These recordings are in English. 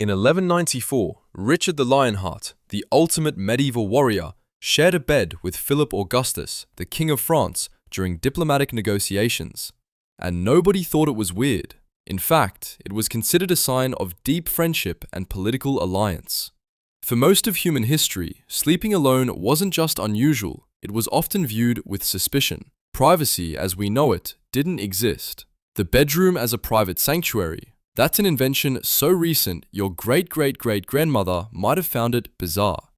In 1194, Richard the Lionheart, the ultimate medieval warrior, shared a bed with Philip Augustus, the King of France, during diplomatic negotiations. And nobody thought it was weird. In fact, it was considered a sign of deep friendship and political alliance. For most of human history, sleeping alone wasn't just unusual, it was often viewed with suspicion. Privacy, as we know it, didn't exist. The bedroom as a private sanctuary, that's an invention so recent your great-great-great-grandmother might have found it bizarre.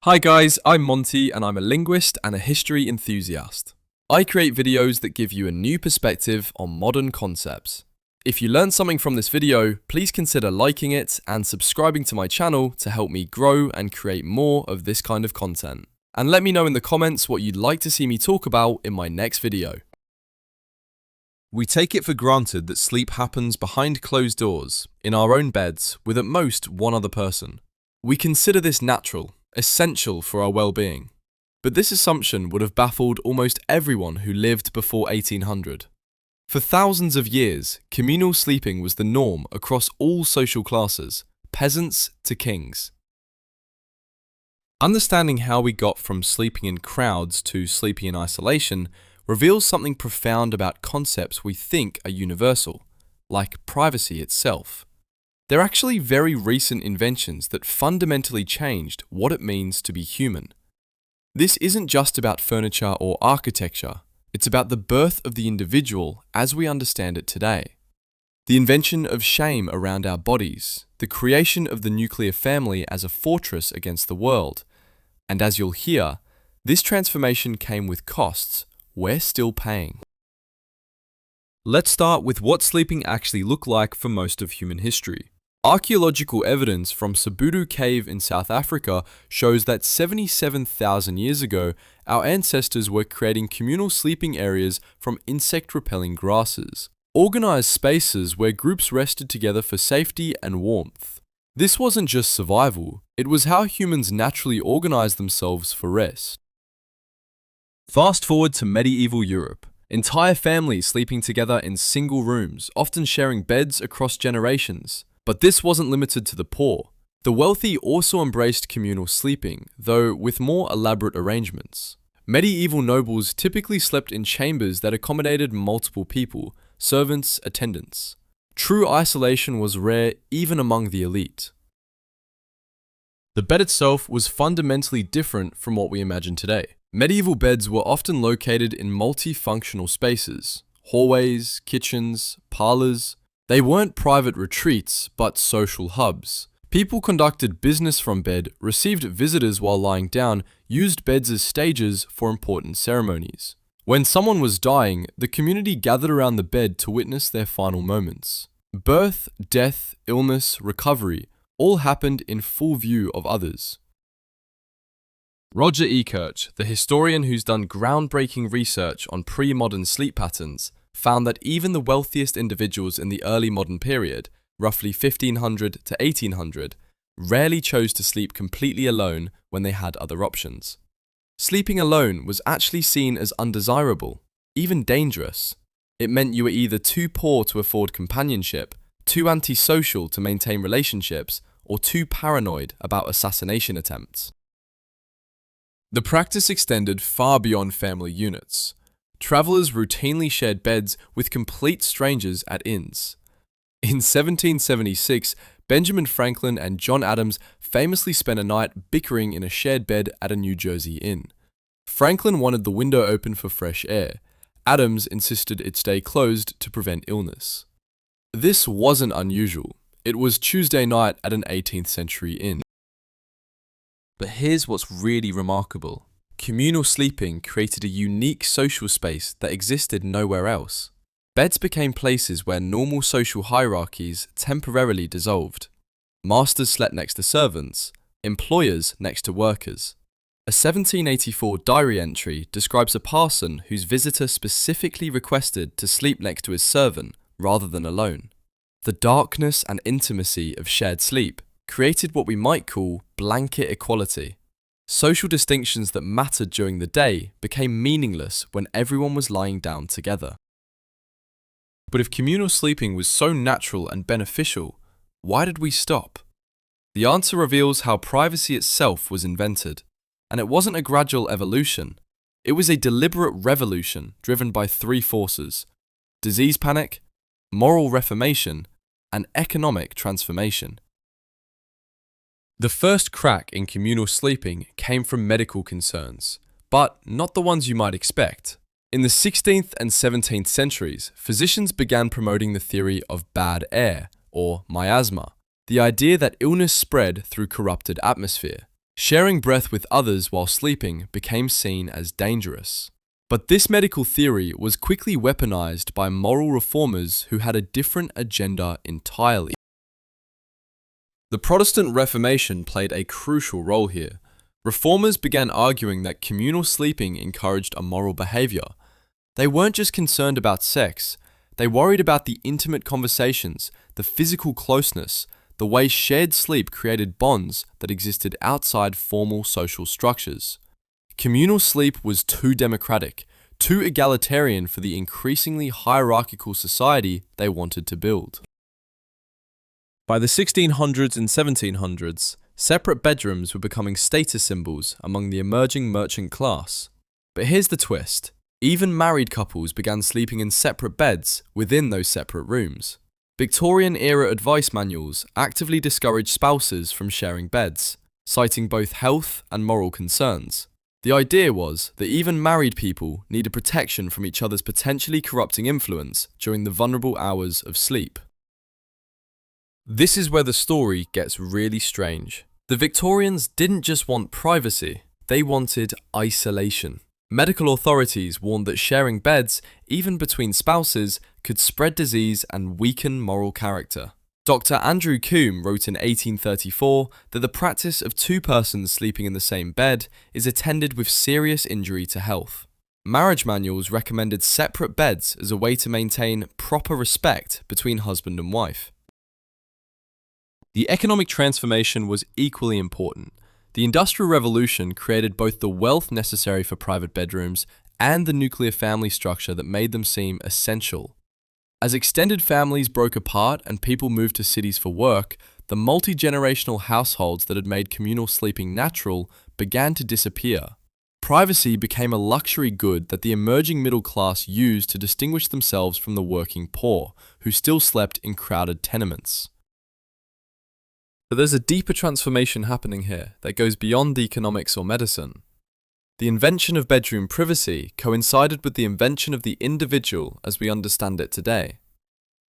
Hi guys, I'm Monty and I'm a linguist and a history enthusiast. I create videos that give you a new perspective on modern concepts. If you learned something from this video, please consider liking it and subscribing to my channel to help me grow and create more of this kind of content. And let me know in the comments what you'd like to see me talk about in my next video. We take it for granted that sleep happens behind closed doors, in our own beds, with at most one other person. We consider this natural, essential for our well-being. But this assumption would have baffled almost everyone who lived before 1800. For thousands of years, communal sleeping was the norm across all social classes, peasants to kings. Understanding how we got from sleeping in crowds to sleeping in isolation reveals something profound about concepts we think are universal, like privacy itself. They're actually very recent inventions that fundamentally changed what it means to be human. This isn't just about furniture or architecture, it's about the birth of the individual as we understand it today. The invention of shame around our bodies, the creation of the nuclear family as a fortress against the world. And as you'll hear, this transformation came with costs we're still paying. Let's start with what sleeping actually looked like for most of human history. Archaeological evidence from Sabudu Cave in South Africa shows that 77,000 years ago, our ancestors were creating communal sleeping areas from insect-repelling grasses, organized spaces where groups rested together for safety and warmth. This wasn't just survival, it was how humans naturally organized themselves for rest. Fast forward to medieval Europe. Entire families sleeping together in single rooms, often sharing beds across generations. But this wasn't limited to the poor. The wealthy also embraced communal sleeping, though with more elaborate arrangements. Medieval nobles typically slept in chambers that accommodated multiple people, servants, attendants. True isolation was rare even among the elite. The bed itself was fundamentally different from what we imagine today. Medieval beds were often located in multifunctional spaces, hallways, kitchens, parlors. They weren't private retreats, but social hubs. People conducted business from bed, received visitors while lying down, used beds as stages for important ceremonies. When someone was dying, the community gathered around the bed to witness their final moments. Birth, death, illness, recovery, all happened in full view of others. Roger Ekirch, the historian who's done groundbreaking research on pre-modern sleep patterns, found that even the wealthiest individuals in the early modern period, roughly 1500 to 1800, rarely chose to sleep completely alone when they had other options. Sleeping alone was actually seen as undesirable, even dangerous. It meant you were either too poor to afford companionship, too antisocial to maintain relationships, or too paranoid about assassination attempts. The practice extended far beyond family units. Travelers routinely shared beds with complete strangers at inns. In 1776, Benjamin Franklin and John Adams famously spent a night bickering in a shared bed at a New Jersey inn. Franklin wanted the window open for fresh air. Adams insisted it stay closed to prevent illness. This wasn't unusual. It was Tuesday night at an 18th century inn. But here's what's really remarkable. Communal sleeping created a unique social space that existed nowhere else. Beds became places where normal social hierarchies temporarily dissolved. Masters slept next to servants, employers next to workers. A 1784 diary entry describes a parson whose visitor specifically requested to sleep next to his servant rather than alone. The darkness and intimacy of shared sleep created what we might call blanket equality. Social distinctions that mattered during the day became meaningless when everyone was lying down together. But if communal sleeping was so natural and beneficial, Why did we stop? The answer reveals how privacy itself was invented, and it wasn't a gradual evolution. It was a deliberate revolution driven by three forces: disease panic, moral reformation, and economic transformation. The first crack in communal sleeping came from medical concerns, but not the ones you might expect. In the 16th and 17th centuries, physicians began promoting the theory of bad air, or miasma, the idea that illness spread through corrupted atmosphere. Sharing breath with others while sleeping became seen as dangerous. But this medical theory was quickly weaponized by moral reformers who had a different agenda entirely. The Protestant Reformation played a crucial role here. Reformers began arguing that communal sleeping encouraged immoral behavior. They weren't just concerned about sex, they worried about the intimate conversations, the physical closeness, the way shared sleep created bonds that existed outside formal social structures. Communal sleep was too democratic, too egalitarian for the increasingly hierarchical society they wanted to build. By the 1600s and 1700s, separate bedrooms were becoming status symbols among the emerging merchant class. But here's the twist: even married couples began sleeping in separate beds within those separate rooms. Victorian-era advice manuals actively discouraged spouses from sharing beds, citing both health and moral concerns. The idea was that even married people needed protection from each other's potentially corrupting influence during the vulnerable hours of sleep. This is where the story gets really strange. The Victorians didn't just want privacy, they wanted isolation. Medical authorities warned that sharing beds, even between spouses, could spread disease and weaken moral character. Dr. Andrew Combe wrote in 1834 that the practice of two persons sleeping in the same bed is attended with serious injury to health. Marriage manuals recommended separate beds as a way to maintain proper respect between husband and wife. The economic transformation was equally important. The Industrial Revolution created both the wealth necessary for private bedrooms and the nuclear family structure that made them seem essential. As extended families broke apart and people moved to cities for work, the multi-generational households that had made communal sleeping natural began to disappear. Privacy became a luxury good that the emerging middle class used to distinguish themselves from the working poor, who still slept in crowded tenements. But there's a deeper transformation happening here that goes beyond economics or medicine. The invention of bedroom privacy coincided with the invention of the individual as we understand it today.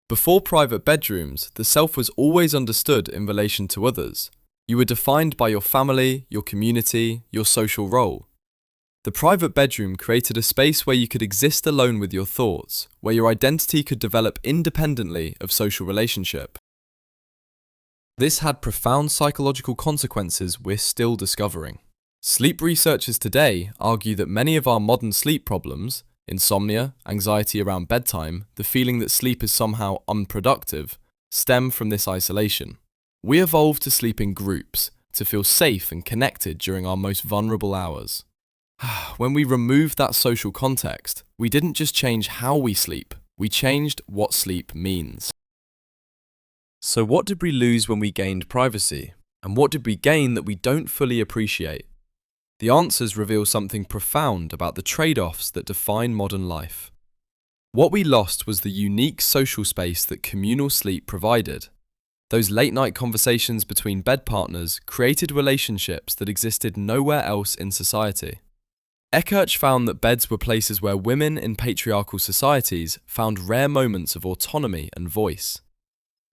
Before private bedrooms, the self was always understood in relation to others. You were defined by your family, your community, your social role. The private bedroom created a space where you could exist alone with your thoughts, where your identity could develop independently of social relationship. This had profound psychological consequences we're still discovering. Sleep researchers today argue that many of our modern sleep problems, insomnia, anxiety around bedtime, the feeling that sleep is somehow unproductive, stem from this isolation. We evolved to sleep in groups, to feel safe and connected during our most vulnerable hours. When we removed that social context, we didn't just change how we sleep, we changed what sleep means. So what did we lose when we gained privacy? And what did we gain that we don't fully appreciate? The answers reveal something profound about the trade-offs that define modern life. What we lost was the unique social space that communal sleep provided. Those late-night conversations between bed partners created relationships that existed nowhere else in society. Eckhart found that beds were places where women in patriarchal societies found rare moments of autonomy and voice.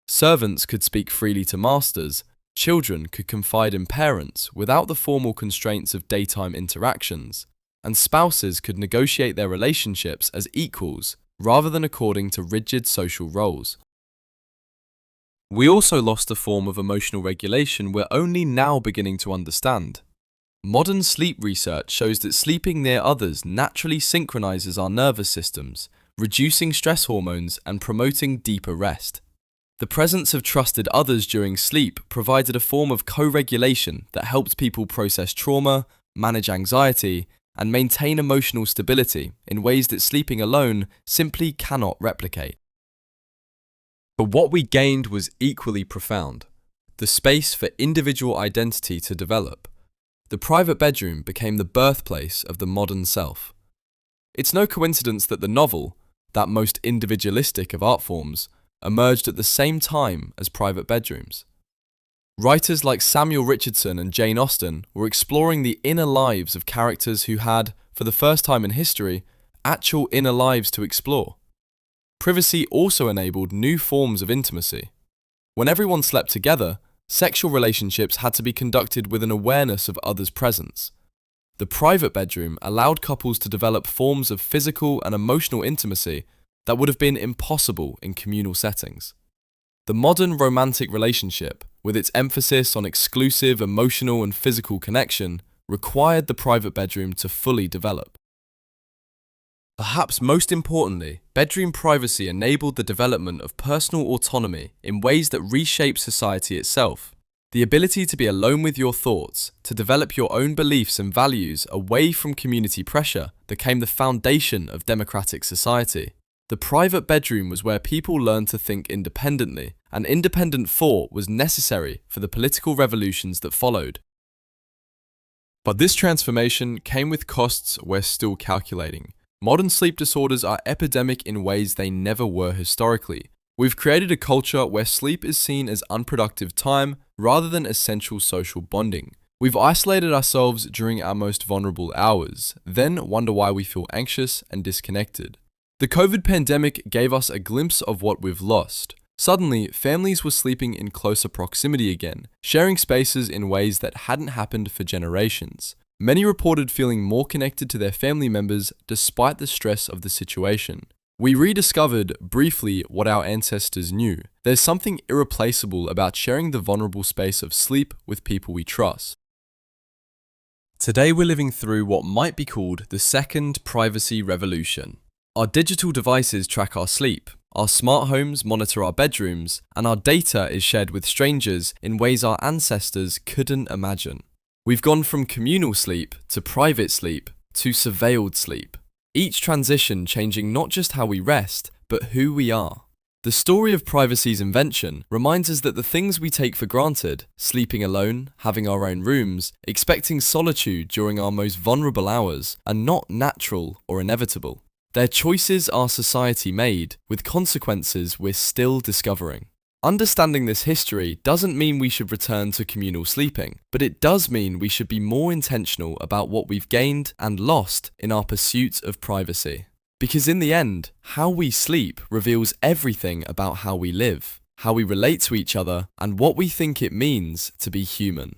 Servants could speak freely to masters, children could confide in parents without the formal constraints of daytime interactions, and spouses could negotiate their relationships as equals rather than according to rigid social roles. We also lost a form of emotional regulation we're only now beginning to understand. Modern sleep research shows that sleeping near others naturally synchronizes our nervous systems, reducing stress hormones and promoting deeper rest. The presence of trusted others during sleep provided a form of co-regulation that helped people process trauma, manage anxiety, and maintain emotional stability in ways that sleeping alone simply cannot replicate. But what we gained was equally profound: the space for individual identity to develop. The private bedroom became the birthplace of the modern self. It's no coincidence that the novel, that most individualistic of art forms, emerged at the same time as private bedrooms. Writers like Samuel Richardson and Jane Austen were exploring the inner lives of characters who had, for the first time in history, actual inner lives to explore. Privacy also enabled new forms of intimacy. When everyone slept together, sexual relationships had to be conducted with an awareness of others' presence. The private bedroom allowed couples to develop forms of physical and emotional intimacy that would have been impossible in communal settings. The modern romantic relationship, with its emphasis on exclusive emotional and physical connection, required the private bedroom to fully develop. Perhaps most importantly, bedroom privacy enabled the development of personal autonomy in ways that reshaped society itself. The ability to be alone with your thoughts, to develop your own beliefs and values away from community pressure, became the foundation of democratic society. The private bedroom was where people learned to think independently, and independent thought was necessary for the political revolutions that followed. But this transformation came with costs we're still calculating. Modern sleep disorders are epidemic in ways they never were historically. We've created a culture where sleep is seen as unproductive time rather than essential social bonding. We've isolated ourselves during our most vulnerable hours, then wonder why we feel anxious and disconnected. The COVID pandemic gave us a glimpse of what we've lost. Suddenly, families were sleeping in closer proximity again, sharing spaces in ways that hadn't happened for generations. Many reported feeling more connected to their family members despite the stress of the situation. We rediscovered, briefly, what our ancestors knew. There's something irreplaceable about sharing the vulnerable space of sleep with people we trust. Today we're living through what might be called the second privacy revolution. Our digital devices track our sleep, our smart homes monitor our bedrooms, and our data is shared with strangers in ways our ancestors couldn't imagine. We've gone from communal sleep to private sleep to surveilled sleep. Each transition changing not just how we rest, but who we are. The story of privacy's invention reminds us that the things we take for granted, sleeping alone, having our own rooms, expecting solitude during our most vulnerable hours, are not natural or inevitable. They're choices our society made, with consequences we're still discovering. Understanding this history doesn't mean we should return to communal sleeping, but it does mean we should be more intentional about what we've gained and lost in our pursuit of privacy. Because in the end, how we sleep reveals everything about how we live, how we relate to each other, and what we think it means to be human.